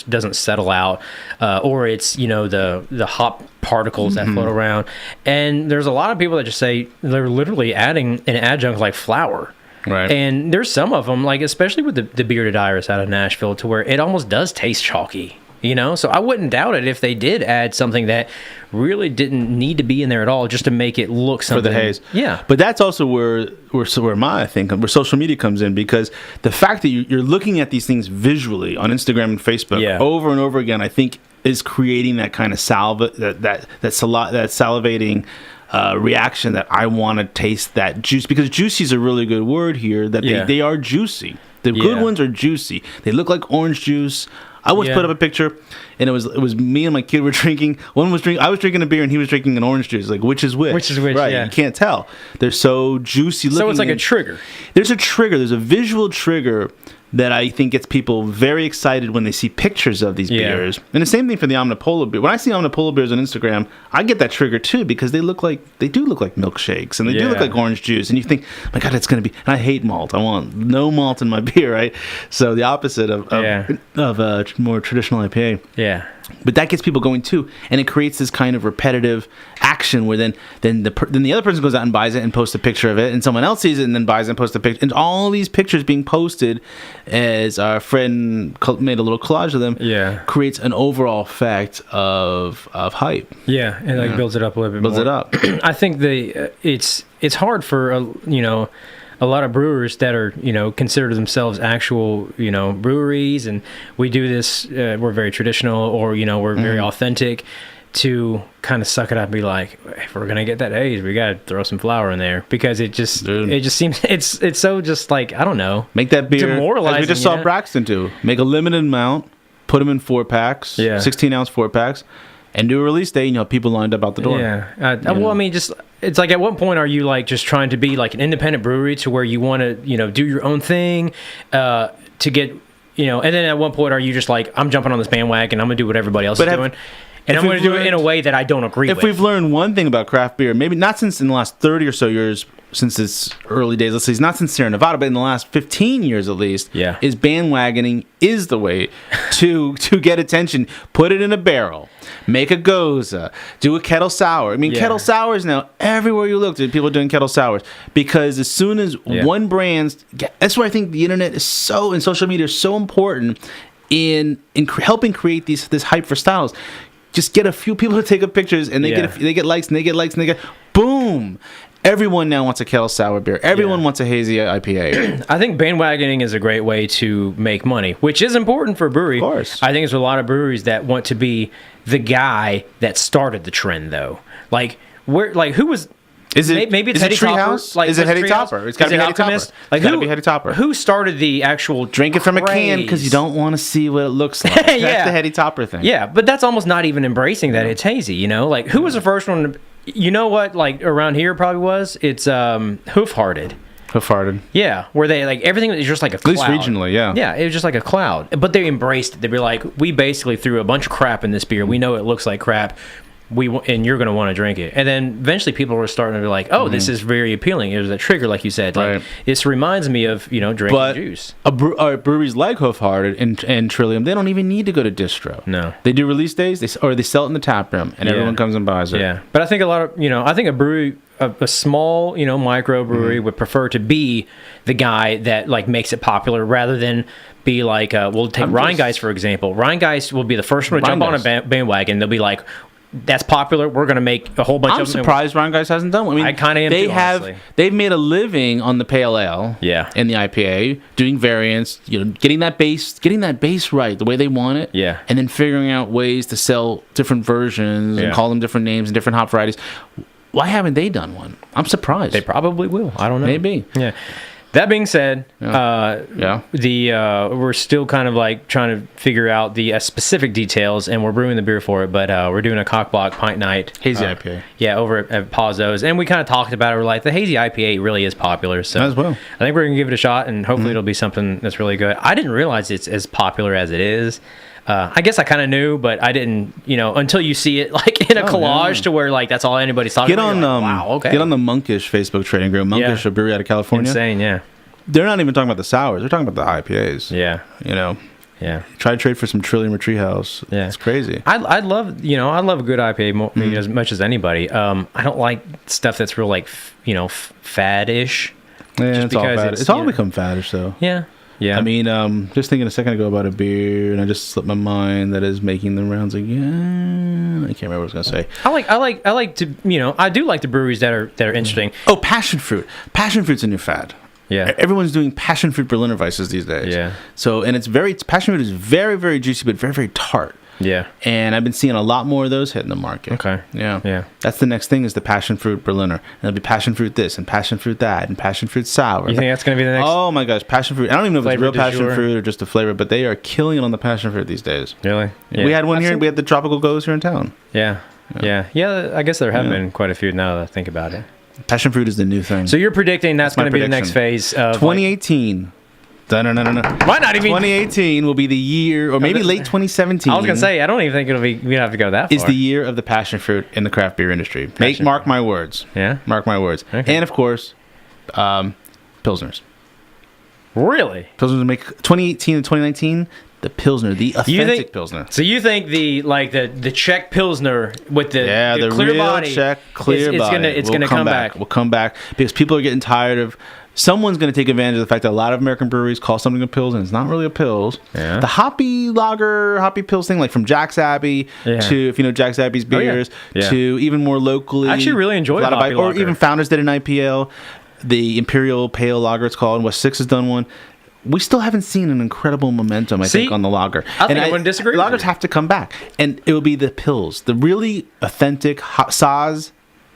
doesn't settle out, or it's the hop particles that float around. And there's a lot of people that just say they're literally adding an adjunct like flour. Right. And there's some of them, like especially with the Bearded Iris out of Nashville, to where it almost does taste chalky. So I wouldn't doubt it if they did add something that really didn't need to be in there at all, just to make it look something. For the haze. Yeah. But that's also where social media comes in, because the fact that you're looking at these things visually on Instagram and Facebook over and over again, I think is creating that kind of that salivating reaction that I want to taste that juice, because juicy is a really good word here, that they are juicy. The good ones are juicy. They look like orange juice. I once put up a picture, and it was me and my kid were drinking. I was drinking a beer, and he was drinking an orange juice. Like, which is which? Which is which? Right, you can't tell. They're so juicy looking. So it's like a trigger. There's a trigger. There's a visual trigger that I think gets people very excited when they see pictures of these beers. And the same thing for the Omnipolo beer. When I see Omnipolo beers on Instagram, I get that trigger too, because they do look like milkshakes, and they do look like orange juice. And you think, my God, it's going to be... And I hate malt. I want no malt in my beer, right? So the opposite of a more traditional IPA. Yeah. But that gets people going too, and it creates this kind of repetitive action where then the other person goes out and buys it and posts a picture of it, and someone else sees it and then buys it and posts a picture, and all these pictures being posted, as our friend made a little collage of them, creates an overall effect of hype. Yeah, and builds it up a little bit. Builds it up. I think it's hard for a lot of brewers that are, consider themselves actual, breweries, and we do this. We're very traditional, or we're very authentic. To kind of suck it up and be like, if we're gonna get that haze, we gotta throw some flour in there, because it just seems it's so just like, I don't know, make that beer demoralizing. As we just saw Braxton do, make a limited amount, put them in 4-packs, 16-ounce 4-packs, and do a release day. People lined up out the door. Well, I mean, just it's like, at what point are you like just trying to be like an independent brewery to where you want to do your own thing to get and then at one point are you just like, I'm jumping on this bandwagon, I'm gonna do what everybody else is doing. And I'm going to do it in a way that I don't agree with. If we've learned one thing about craft beer, maybe not since in the last 30 or so years, since its early days, let's say not since Sierra Nevada, but in the last 15 years at least, is bandwagoning is the way to get attention. Put it in a barrel. Make a goza. Do a kettle sour. I mean, kettle sours now, everywhere you look, people are doing kettle sours. Because as soon as one brand... That's why I think the internet is so... and social media is so important in helping create this hype for styles. Just get a few people to take up pictures, and they get likes, and they get likes, and they get boom. Everyone now wants a kettle sour beer. Everyone wants a hazy IPA. I think bandwagoning is a great way to make money, which is important for a brewery. Of course. I think there's a lot of breweries that want to be the guy that started the trend, though. Like, who was... Is it maybe it's Heady Topper? Like, is it Heady Topper? It's got to be Heady Topper. Like, it's got to be Heady Topper. Who started the actual drink it from a can because you don't want to see what it looks like? That's the Heady Topper thing. Yeah, but that's almost not even embracing that it's hazy. Like, who was the first one? What? Like, around here probably was. It's Hoofhearted. Hoofhearted. Yeah, where they like everything is just like a cloud. At least regionally, yeah. Yeah, it was just like a cloud. But they embraced it. They'd be like, we basically threw a bunch of crap in this beer. We know it looks like crap. And you're going to want to drink it. And then eventually people were starting to be like, oh, this is very appealing. It was a trigger, like you said. Like, this reminds me of, drinking juice. Breweries like Hoofhearted and Trillium, they don't even need to go to distro. No. They do release days, they sell it in the tap room, and everyone comes and buys it. Yeah. But I think a lot of, I think a brewery, a small, micro brewery would prefer to be the guy that, like, makes it popular rather than be like, we'll take Rheingeist, for example. Rheingeist will be the first one to jump on a bandwagon. They'll be like, that's popular. We're going to make a whole bunch of them. I'm surprised Rheingeist hasn't done one. I mean, I kind of am too, honestly. They've made a living on the pale ale and the IPA, doing variants, getting that base right, the way they want it, and then figuring out ways to sell different versions and call them different names and different hop varieties. Why haven't they done one? I'm surprised. They probably will. I don't know. Maybe. Yeah. That being said, we're still kind of like trying to figure out the specific details, and we're brewing the beer for it. But we're doing a COCBLOK pint night hazy IPA. Yeah, over at Pazzo's, and we kind of talked about it. We're like, the hazy IPA really is popular, so as well. I think we're gonna give it a shot, and hopefully it'll be something that's really good. I didn't realize it's as popular as it is. I guess I kind of knew, but I didn't, until you see it like in a collage to where like that's all anybody's talking about. Wow, okay. Get on the Monkish Facebook trading group. Monkish, a brewery out of California. Insane, yeah. They're not even talking about the sours. They're talking about the IPAs. Yeah. Yeah. Try to trade for some Trillium or Treehouse. Yeah. It's crazy. I love a good IPA as much as anybody. I don't like stuff that's real like, fad-ish. Yeah, it's all fad. It's all become faddish though. Yeah. Yeah. I mean, just thinking a second ago about a beer, and I just slipped my mind that is making the rounds again. I can't remember what I was gonna say. I like to I do like the breweries that are interesting. Oh, passion fruit. Passion fruit's a new fad. Yeah. Everyone's doing passion fruit Berliner Weisses these days. Yeah. So, and passion fruit is very, very juicy, but very, very tart. Yeah. And I've been seeing a lot more of those hitting the market. Okay. Yeah. Yeah. That's the next thing is the passion fruit Berliner. And there'll be passion fruit this and passion fruit that and passion fruit sour. You think that's going to be the next? Oh my gosh, passion fruit. I don't even know if it's real passion fruit or just a flavor, but they are killing it on the passion fruit these days. Really? Yeah. We had one here. We had the Tropical Goes here in town. Yeah. Yeah. I guess there have been quite a few now that I think about it. Passion fruit is the new thing. So you're predicting that's going to be the next phase of 2018. Why not even? 2018 will be the year, or maybe late 2017. I was gonna say I don't even think it'll be. We don't have to go that far. Is the year of the passion fruit in the craft beer industry. Mark my words. Yeah. Mark my words. Okay. And of course, Pilsners. Really? Pilsners make 2018 and 2019. The Pilsner, the authentic Pilsner. So you think the Czech Pilsner with the clear real body, Czech clear body, it's gonna come back. We'll come back because people are getting tired of. Someone's going to take advantage of the fact that a lot of American breweries call something a Pils, and it's not really a Pils. Yeah. The hoppy lager, hoppy Pils thing, like from Jack's Abbey to, if you know Jack's Abbey's beers, to even more locally. I actually really enjoy hoppy lager. Or even Founders did an IPL. the Imperial Pale Lager, it's called. West Six has done one. We still haven't seen an incredible momentum, I think, on the lager. I wouldn't disagree. Lagers have to come back, and it will be the pills, the really authentic Haze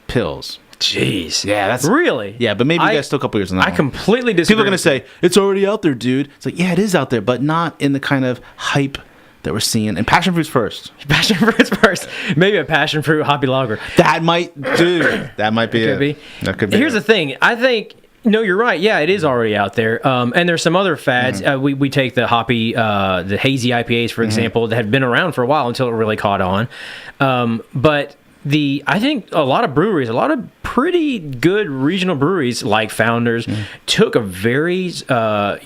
pills. Jeez. Yeah, that's really. Yeah, but maybe you guys still a couple years on that. I completely disagree. People are gonna say it's already out there, dude. It's like, yeah, it is out there, but not in the kind of hype that we're seeing. And passion fruit's first. Passion fruit's first. Maybe a passion fruit hoppy lager. That might be it. That could be. Here's the thing. I think. No, you're right. Yeah, it is already out there. And there's some other fads. We take the hoppy, the hazy IPAs, for example, that have been around for a while until it really caught on. But I think a lot of breweries, a lot of pretty good regional breweries like Founders, took a very, like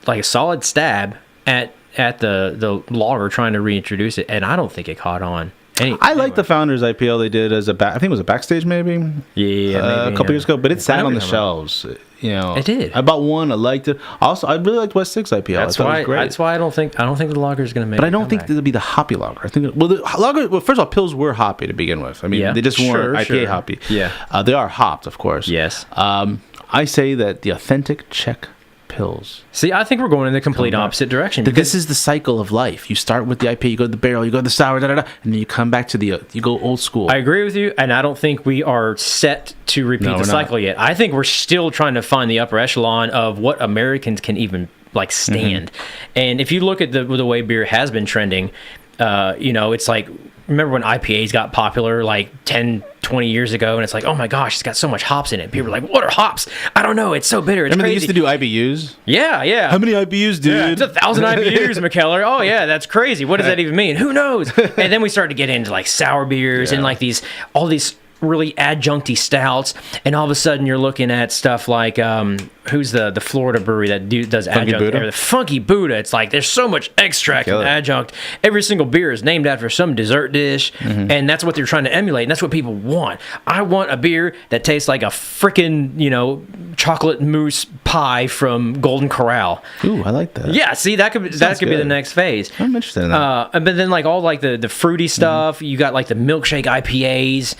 a solid stab at the lager, trying to reintroduce it, and I don't think it caught on. I like the Founders IPL they did as I think it was a backstage maybe. Yeah, maybe, a couple years ago, but it sat on the shelves. It did. I bought one. I liked it. Also, I really liked West Six IPL. That's why. That's why I don't think the lager is going to make. But I don't think it'll be the hoppy lager. I think the lager. Well, first of all, pills were hoppy to begin with. I mean, they just weren't IPA hoppy. Yeah, they are hopped, of course. Yes. I say that the authentic Czech pills. See, I think we're going in the complete opposite direction. This is the cycle of life. You start with the IPA, you go to the barrel, you go to the sour, and then you come back to you go old school. I agree with you, and I don't think we are set to repeat the cycle yet. I think we're still trying to find the upper echelon of what Americans can even stand. And if you look at the way beer has been trending, it's like, remember when IPAs got popular like 10, 20 years ago, and it's like, oh my gosh, it's got so much hops in it. People are like, what are hops? I don't know. It's so bitter. It's crazy. They used to do IBUs? Yeah. How many IBUs, dude? Yeah, it's 1,000 IBUs, McKellar. Oh, yeah, that's crazy. What does that even mean? Who knows? And then we started to get into like sour beers and like all these really adjuncty stouts, and all of a sudden you're looking at stuff like who's the Florida brewery that does adjunct? The Funky Buddha. It's like there's so much extract and adjunct. Every single beer is named after some dessert dish, and that's what they're trying to emulate, and that's what people want. I want a beer that tastes like a freaking chocolate mousse pie from Golden Corral. Ooh, I like that. Yeah, see, that could be the next phase. I'm interested in that. But then like all like the fruity stuff, you got like the milkshake IPAs.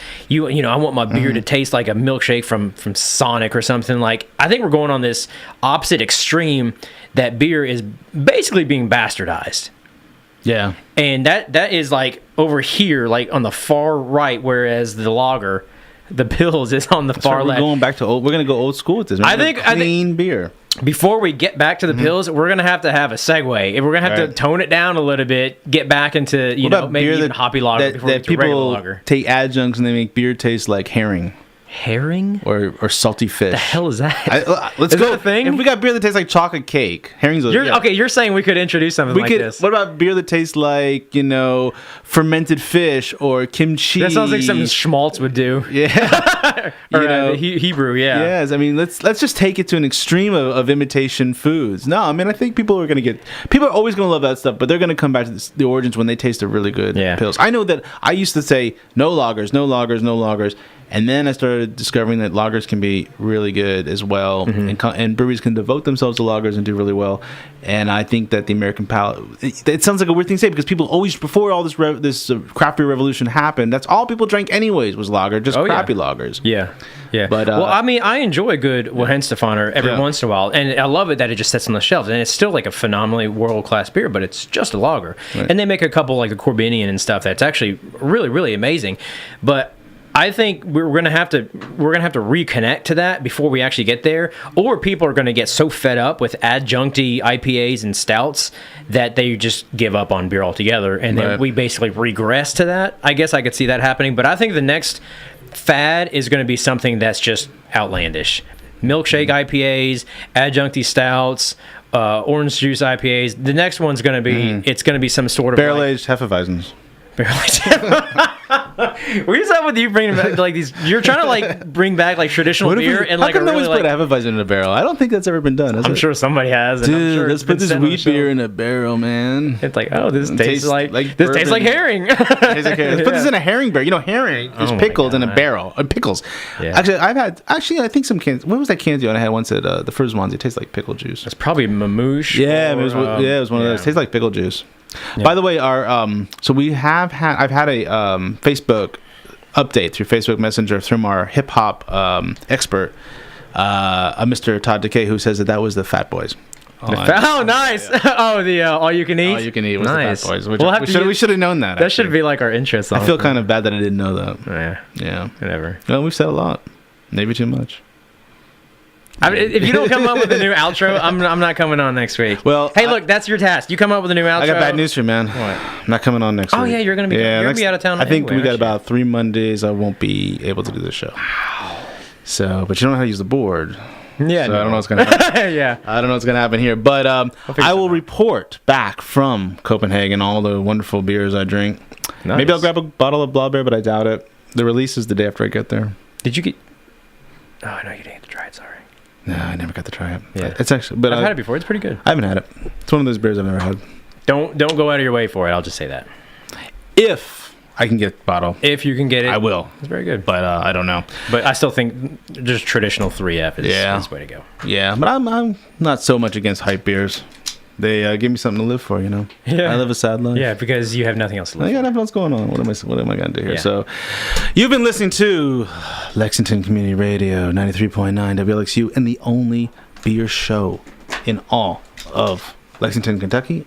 I want my beer to taste like a milkshake from Sonic or something. Like, I think we're going on this opposite extreme that beer is basically being bastardized. Yeah. And that is like over here, like on the far right, whereas the lager, the pills, is on the far left. We're going to go old school with this. I think clean beer. Before we get back to the pills, we're gonna have a segue. We're gonna have to tone it down a little bit, get back into maybe even hoppy lager before we get to regular lager. Take adjuncts and they make beer taste like herring. Herring or salty fish. The hell is that? Let's go. That a thing? If we got beer that tastes like chocolate cake, herrings. Okay, you're saying we could introduce something like this. What about beer that tastes like fermented fish or kimchi? That sounds like something Schmaltz would do. Yeah, or Hebrew. Yeah. Yes, I mean let's just take it to an extreme of imitation foods. No, I mean I think people are always gonna love that stuff, but they're gonna come back to the origins when they taste a really good pills. I know that I used to say no lagers, no lagers, no lagers. And then I started discovering that lagers can be really good as well, and breweries can devote themselves to lagers and do really well. And I think that the American palate, it sounds like a weird thing to say because people always, before all this craft beer revolution happened, that's all people drank anyways was lager, just crappy lagers. Yeah. But well, I mean, I enjoy a good Hohenstephaner every once in a while, and I love it that it just sits on the shelves, and it's still like a phenomenally world-class beer, but it's just a lager. Right. And they make a couple like the Corbinian and stuff that's actually really, really amazing. But I think we're gonna have to reconnect to that before we actually get there, or people are gonna get so fed up with adjuncty IPAs and stouts that they just give up on beer altogether, and then we basically regress to that. I guess I could see that happening, but I think the next fad is going to be something that's just outlandish: milkshake IPAs, adjuncty stouts, orange juice IPAs. The next one's going to be it's going to be some sort of barrel-aged Hefeweizens. What is up with you bringing back like these? You're trying to like bring back like traditional beer and like how come a really put a Hefeweizen in a barrel? I don't think that's ever been done. I'm sure somebody has. Dude, I'm sure let's put this wheat beer in a barrel, man. It's like, oh, this tastes like herring. Let's put this in a herring barrel. Herring is pickled in a barrel. Pickles. Yeah. Actually, I think some cans. What was that Candion I had once at the first ones? It tastes like pickle juice. It's probably Mamouche. Yeah, it was one of those. It tastes like pickle juice. Yeah. By the way, I've had a Facebook update through Facebook Messenger from our hip hop expert. a Mr. Todd Decay who says that was the Fat Boys. Oh, nice! Yeah. Oh, the all you can eat. All you can eat was nice. the Fat Boys. We should have known that. That should be like our intro song. I feel kind of bad that I didn't know that. Yeah. Whatever. Well, we've said a lot. Maybe too much. I mean, if you don't come up with a new outro, I'm not coming on next week. Well, hey, look, that's your task. You come up with a new outro. I got bad news for you, man. What? I'm not coming on next week. Oh yeah, you're gonna be out of town. I think we got about 3 Mondays. I won't be able to do the show. Wow. So, but you don't know how to use the board. Yeah, so I don't know what's gonna happen. Yeah, I don't know what's gonna happen here, but I will report back from Copenhagen all the wonderful beers I drink. Nice. Maybe I'll grab a bottle of Blaubeer, but I doubt it. The release is the day after I get there. Did you get? Oh no, you didn't get to try it. Sorry. No, I never got to try it. Yeah, it's actually. But I've had it before. It's pretty good. I haven't had it. It's one of those beers I've never had. Don't go out of your way for it. I'll just say that. If I can get a bottle. If you can get it, I will. It's very good. But I don't know. But I still think just traditional 3F is the way to go. Yeah, but I'm not so much against hype beers. They give me something to live for, you know. Yeah. I live a sad life. Yeah, because you have nothing else to live for. I got nothing else going on. What am I going to do here? Yeah. So, you've been listening to Lexington Community Radio 93.9 WLXU, and the only beer show in all of Lexington, Kentucky,